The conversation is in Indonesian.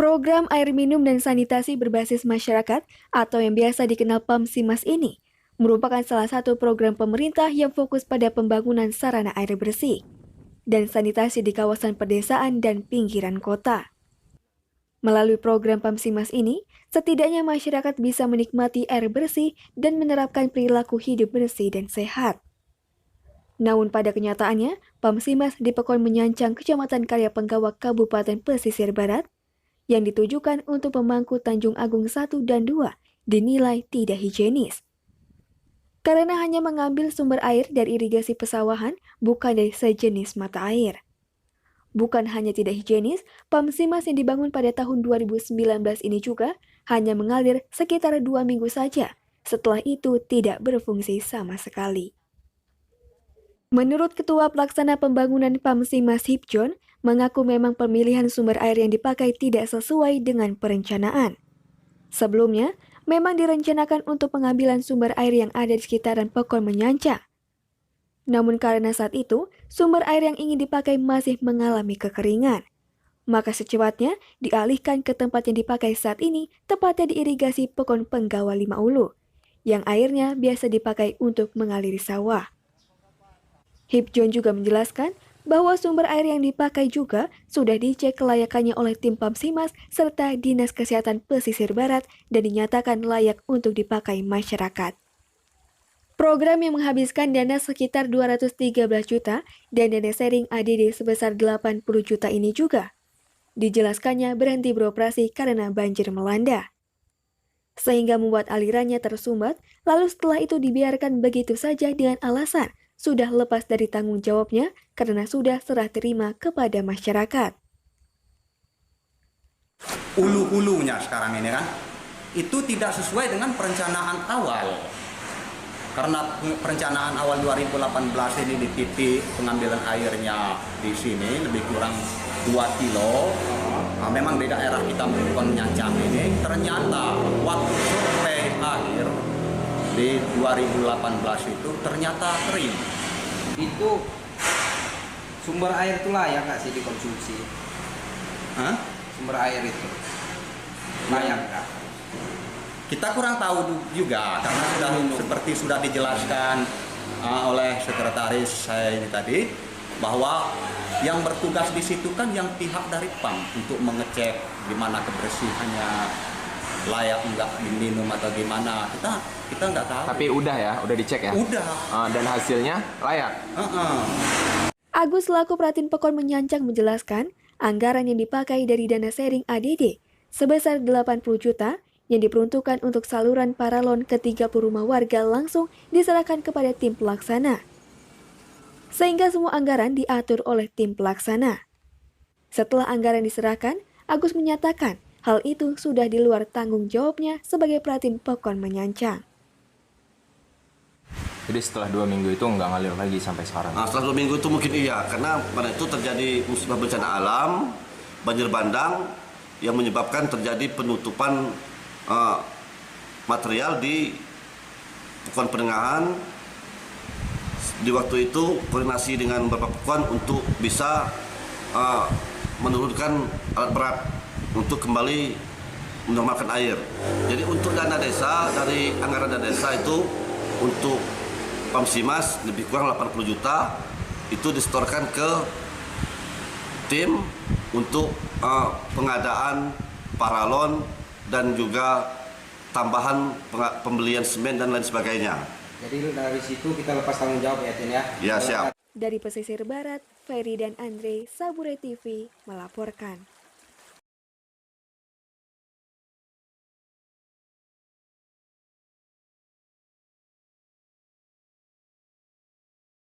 Program air minum dan sanitasi berbasis masyarakat atau yang biasa dikenal PAMSIMAS ini merupakan salah satu program pemerintah yang fokus pada pembangunan sarana air bersih dan sanitasi di kawasan pedesaan dan pinggiran kota. Melalui program PAMSIMAS ini, setidaknya masyarakat bisa menikmati air bersih dan menerapkan perilaku hidup bersih dan sehat. Namun pada kenyataannya, PAMSIMAS di Pekon Menyancang, Kecamatan Karya Penggawak, Kabupaten Pesisir Barat, yang ditujukan untuk pemangku Tanjung Agung 1 dan 2 dinilai tidak higienis. Karena hanya mengambil sumber air dari irigasi pesawahan, bukan dari sejenis mata air. Bukan hanya tidak higienis, PAMSIMAS yang dibangun pada tahun 2019 ini juga hanya mengalir sekitar 2 minggu saja. Setelah itu tidak berfungsi sama sekali. Menurut Ketua Pelaksana Pembangunan PAMSIMAS Hipjon, mengaku memang pemilihan sumber air yang dipakai tidak sesuai dengan perencanaan. Sebelumnya, memang direncanakan untuk pengambilan sumber air yang ada di sekitaran Pekon Menyancang. Namun karena saat itu, sumber air yang ingin dipakai masih mengalami kekeringan. Maka secepatnya dialihkan ke tempat yang dipakai saat ini, tepatnya di irigasi Pekon Penggawa 5 Ulu, yang airnya biasa dipakai untuk mengaliri sawah. Hipjon juga menjelaskan bahwa sumber air yang dipakai juga sudah dicek kelayakannya oleh tim PAMSIMAS serta Dinas Kesehatan Pesisir Barat dan dinyatakan layak untuk dipakai masyarakat. Program yang menghabiskan dana sekitar 213 juta dan dana sharing ADD sebesar 80 juta ini juga dijelaskannya berhenti beroperasi karena banjir melanda. Sehingga membuat alirannya tersumbat, lalu setelah itu dibiarkan begitu saja dengan alasan sudah lepas dari tanggung jawabnya karena sudah serah terima kepada masyarakat. Ulu-ulunya sekarang ini kan, itu tidak sesuai dengan perencanaan awal. Karena perencanaan awal 2018 ini di titik pengambilan airnya di sini lebih kurang 2 kilo. Nah, memang di daerah kita Pekon Menyancang ini ternyata waktu survei air di 2018 itu ternyata kering. Itu sumber air itu layak nggak sih dikonsumsi? Hah? Sumber air itu layak nggak? Kita kurang tahu juga karena sudah dijelaskan oleh sekretaris saya ini tadi bahwa yang bertugas di situ kan yang pihak dari PAM untuk mengecek gimana kebersihannya, layak enggak diminum atau gimana, kita nggak tahu. Tapi udah dicek ya? Udah. Dan hasilnya layak? Agus selaku Pratin Pekon Menyancang menjelaskan, anggaran yang dipakai dari dana sharing ADD sebesar 80 juta yang diperuntukkan untuk saluran paralon ke 30 rumah warga langsung diserahkan kepada tim pelaksana. Sehingga semua anggaran diatur oleh tim pelaksana. Setelah anggaran diserahkan, Agus menyatakan hal itu sudah di luar tanggung jawabnya sebagai Pratin Pekon Menyancang. Jadi setelah 2 minggu itu nggak ngalir lagi sampai sekarang? Nah, setelah 2 minggu itu mungkin iya, karena pada itu terjadi musibah bencana alam, banjir bandang, yang menyebabkan terjadi penutupan material di Pekon Penengahan. Di waktu itu koordinasi dengan Bapak Pekon untuk bisa menurunkan alat berat untuk kembali menormalkan air. Jadi untuk dana desa, dari anggaran dana desa itu untuk PAMSIMAS lebih kurang 80 juta itu disetorkan ke tim untuk pengadaan paralon dan juga tambahan pembelian semen dan lain sebagainya. Jadi dari situ kita lepas tanggung jawab ya, Tin ya? Ya, siap. Dari Pesisir Barat, Ferry dan Andre, Sabure TV melaporkan.